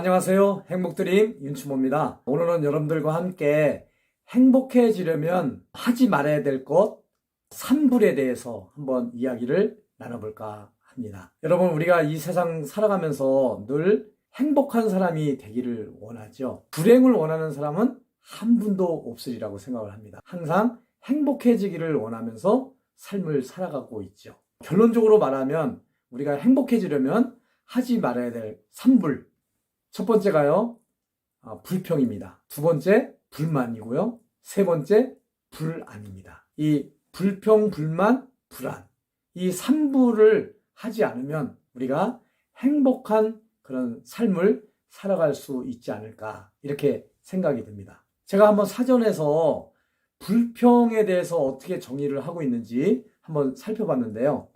안녕하세요. 행복드림 윤추모입니다. 오늘은 여러분들과 함께 행복해지려면 하지 말아야 될 것 3불에 대해서 한번 이야기를 나눠볼까 합니다. 여러분, 우리가 이 세상 살아가면서 늘 행복한 사람이 되기를 원하죠. 불행을 원하는 사람은 한 분도 없으리라고 생각을 합니다. 항상 행복해지기를 원하면서 삶을 살아가고 있죠. 결론적으로 말하면 우리가 행복해지려면 하지 말아야 될 3불. 첫 번째가요, 불평입니다. 두 번째, 불만이고요. 세 번째, 불안입니다. 이 불평, 불만, 불안. 이 3불을 하지 않으면 우리가 행복한 그런 삶을 살아갈 수 있지 않을까, 이렇게 생각이 듭니다. 제가 한번 사전에서 불평에 대해서 어떻게 정의를 하고 있는지 한번 살펴봤는데요.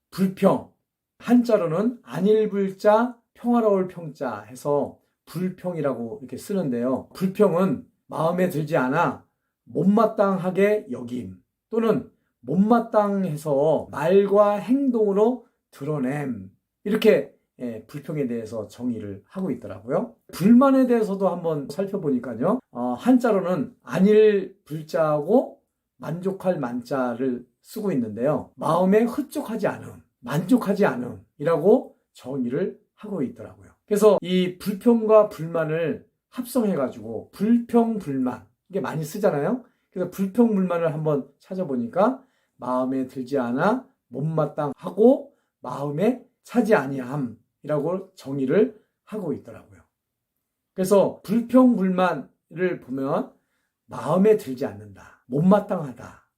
불평, 한자로는 안일불자 평화로울 평자 해서 불평이라고 이렇게 쓰는데요. 불평은 마음에 들지 않아 못마땅하게 여김 또는 못마땅해서 말과 행동으로 드러냄, 이렇게 불평에 대해서 정의를 하고 있더라고요. 불만에 대해서도 한번 살펴보니까요. 한자로는 안일불자하고 만족할 만자를 쓰고 있는데요. 마음에 흡족하지 않음, 만족하지 않음이라고 정의를 하고 있더라고요. 그래서 이 불평과 불만을 합성해가지고 불평, 불만, 이게 많이 쓰잖아요. 그래서 불평, 불만을 한번 찾아보니까 마음에 들지 않아 못마땅하고 마음에 차지 아니함이라고 정의를 하고 있더라고요. 그래서 불평, 불만을 보면 마음에 들지 않는다, 못마땅하다,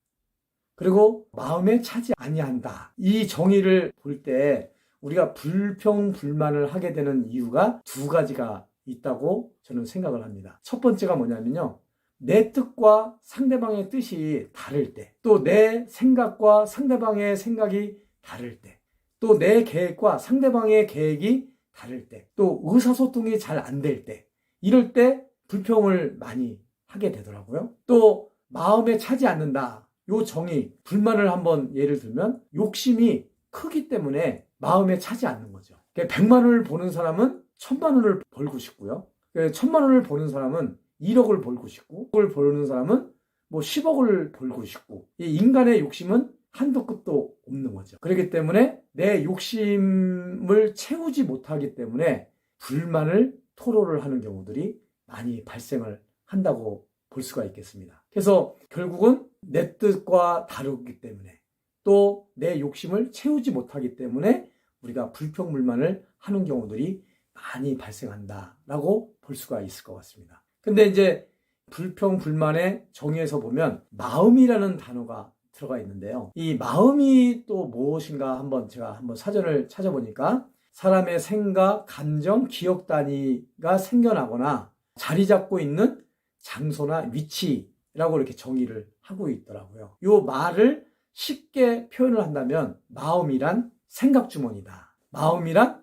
그리고 마음에 차지 아니한다. 이 정의를 볼 때 우리가 불평, 불만을 하게 되는 이유가 두 가지가 있다고 저는 생각을 합니다. 첫 번째가 뭐냐면요. 내 뜻과 상대방의 뜻이 다를 때, 또 내 생각과 상대방의 생각이 다를 때, 또 내 계획과 상대방의 계획이 다를 때, 또 의사소통이 잘 안 될 때, 이럴 때 불평을 많이 하게 되더라고요. 또 마음에 차지 않는다. 요 정의, 불만을 한번 예를 들면 욕심이 크기 때문에 마음에 차지 않는 거죠. 100만 원을 버는 사람은 1000만 원을 벌고 싶고요. 1000만 원을 버는 사람은 1억을 벌고 싶고, 1억을 버는 사람은 10억을 벌고 싶고, 이 인간의 욕심은 한도 끝도 없는 거죠. 그렇기 때문에 내 욕심을 채우지 못하기 때문에 불만을 토로를 하는 경우들이 많이 발생을 한다고 볼 수가 있겠습니다. 그래서 결국은 내 뜻과 다르기 때문에, 또 내 욕심을 채우지 못하기 때문에 우리가 불평불만을 하는 경우들이 많이 발생한다라고 볼 수가 있을 것 같습니다. 근데 이제 불평불만의 정의에서 보면 마음이라는 단어가 들어가 있는데요. 이 마음이 또 무엇인가 제가 한번 사전을 찾아보니까 사람의 생각, 감정, 기억 단위가 생겨나거나 자리 잡고 있는 장소나 위치라고 이렇게 정의를 하고 있더라고요. 이 말을 쉽게 표현을 한다면 마음이란 생각 주머니다. 마음이란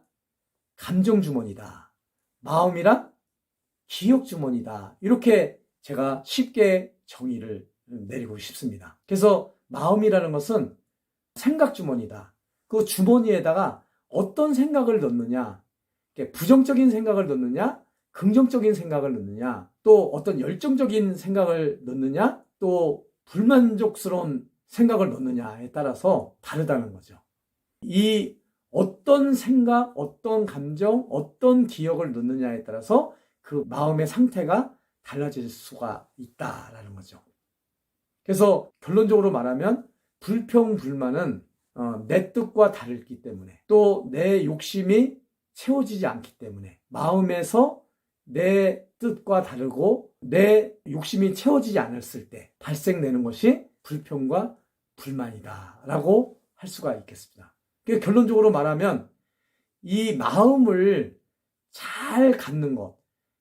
감정 주머니다. 마음이란 기억 주머니다. 이렇게 제가 쉽게 정의를 내리고 싶습니다. 그래서 마음이라는 것은 생각 주머니다. 그 주머니에다가 어떤 생각을 넣느냐, 부정적인 생각을 넣느냐, 긍정적인 생각을 넣느냐, 또 어떤 열정적인 생각을 넣느냐, 또 불만족스러운 생각을 넣느냐에 따라서 다르다는 거죠. 이 어떤 생각, 어떤 감정, 어떤 기억을 넣느냐에 따라서 그 마음의 상태가 달라질 수가 있다라는 거죠. 그래서 결론적으로 말하면 불평, 불만은 내 뜻과 다르기 때문에, 또 내 욕심이 채워지지 않기 때문에, 마음에서 내 뜻과 다르고 내 욕심이 채워지지 않았을 때 발생되는 것이 불평과 불만이다라고 할 수가 있겠습니다. 결론적으로 말하면 이 마음을 잘 갖는 것,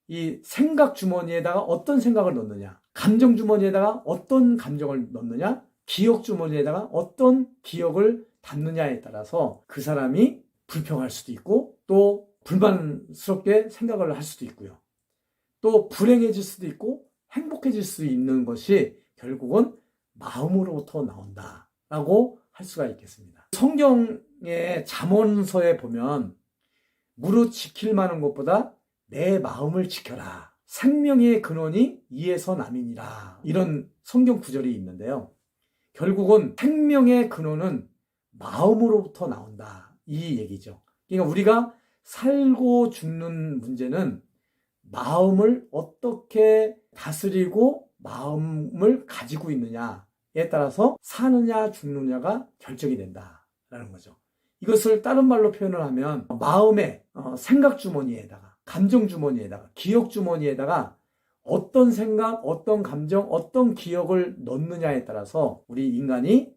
이 생각 주머니에다가 어떤 생각을 넣느냐, 감정 주머니에다가 어떤 감정을 넣느냐, 기억 주머니에다가 어떤 기억을 담느냐에 따라서 그 사람이 불평할 수도 있고, 또 불만스럽게 생각을 할 수도 있고요. 또 불행해질 수도 있고 행복해질 수 있는 것이 결국은 마음으로부터 나온다라고 할 수가 있겠습니다. 성경의 잠언서에 보면 무릇 지킬 만한 것보다 내 마음을 지켜라. 생명의 근원이 이에서 남이니라. 이런 성경 구절이 있는데요. 결국은 생명의 근원은 마음으로부터 나온다. 이 얘기죠. 그러니까 우리가 살고 죽는 문제는 마음을 어떻게 다스리고 마음을 가지고 있느냐에 따라서 사느냐 죽느냐가 결정이 된다라는 거죠. 이것을 다른 말로 표현을 하면 마음의 생각 주머니에다가 감정 주머니에다가 기억 주머니에다가 어떤 생각, 어떤 감정, 어떤 기억을 넣느냐에 따라서 우리 인간이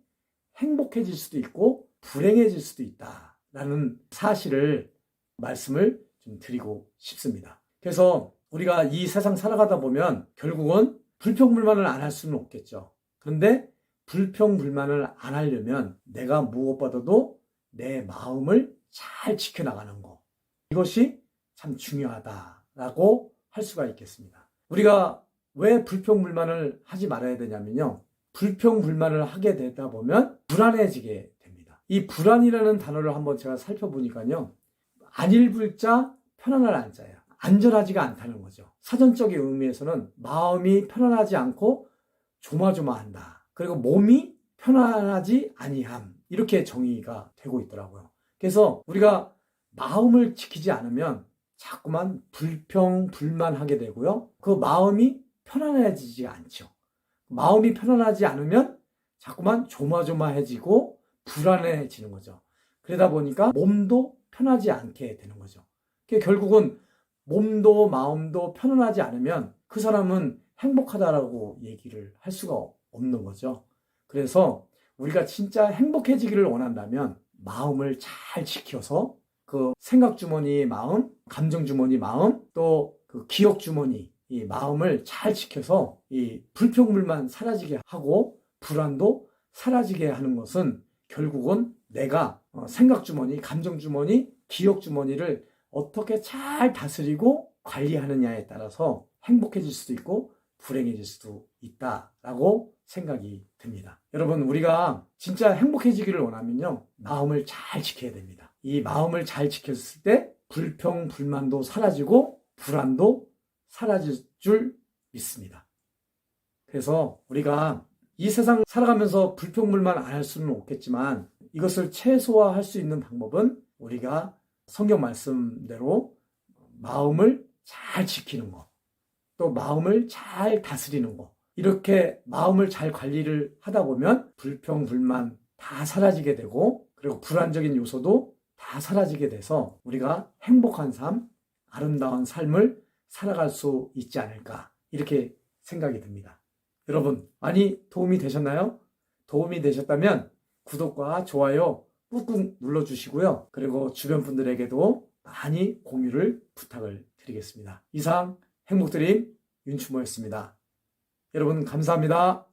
행복해질 수도 있고 불행해질 수도 있다라는 사실을 말씀을 좀 드리고 싶습니다. 그래서 우리가 이 세상 살아가다 보면 결국은 불평불만을 안 할 수는 없겠죠. 그런데 불평불만을 안 하려면 내가 무엇보다도 내 마음을 잘 지켜나가는 거, 이것이 참 중요하다라고 할 수가 있겠습니다. 우리가 왜 불평불만을 하지 말아야 되냐면요, 불평불만을 하게 되다 보면 불안해지게 됩니다. 이 불안이라는 단어를 한번 제가 살펴보니까요, 안일불자 편안할 안자예요. 안전하지가 않다는 거죠. 사전적인 의미에서는 마음이 편안하지 않고 조마조마한다. 그리고 몸이 편안하지 아니함. 이렇게 정의가 되고 있더라고요. 그래서 우리가 마음을 지키지 않으면 자꾸만 불평불만하게 되고요. 그 마음이 편안해지지 않죠. 마음이 편안하지 않으면 자꾸만 조마조마해지고 불안해지는 거죠. 그러다 보니까 몸도 편하지 않게 되는 거죠. 결국은 몸도 마음도 편안하지 않으면 그 사람은 행복하다라고 얘기를 할 수가 없는 거죠. 그래서 우리가 진짜 행복해지기를 원한다면 마음을 잘 지켜서 그 생각 주머니 마음, 감정 주머니 마음, 또 그 기억 주머니 이 마음을 잘 지켜서 이 불평불만 사라지게 하고 불안도 사라지게 하는 것은 결국은 내가 생각 주머니, 감정 주머니, 기억 주머니를 어떻게 잘 다스리고 관리하느냐에 따라서 행복해질 수도 있고 불행해질 수도 있다라고 생각이 듭니다. 여러분, 우리가 진짜 행복해지기를 원하면요, 마음을 잘 지켜야 됩니다. 이 마음을 잘 지켰을 때 불평불만도 사라지고 불안도 사라질 줄 믿습니다. 그래서 우리가 이 세상 살아가면서 불평불만 안 할 수는 없겠지만 이것을 최소화할 수 있는 방법은 우리가 성경 말씀대로 마음을 잘 지키는 것, 또 마음을 잘 다스리는 것, 이렇게 마음을 잘 관리를 하다 보면 불평불만 다 사라지게 되고 그리고 불안적인 요소도 다 사라지게 돼서 우리가 행복한 삶, 아름다운 삶을 살아갈 수 있지 않을까, 이렇게 생각이 듭니다. 여러분, 많이 도움이 되셨나요? 도움이 되셨다면 구독과 좋아요 꾹꾹 눌러주시고요. 그리고 주변 분들에게도 많이 공유를 부탁을 드리겠습니다. 이상 행복드림 윤추모였습니다. 여러분 감사합니다.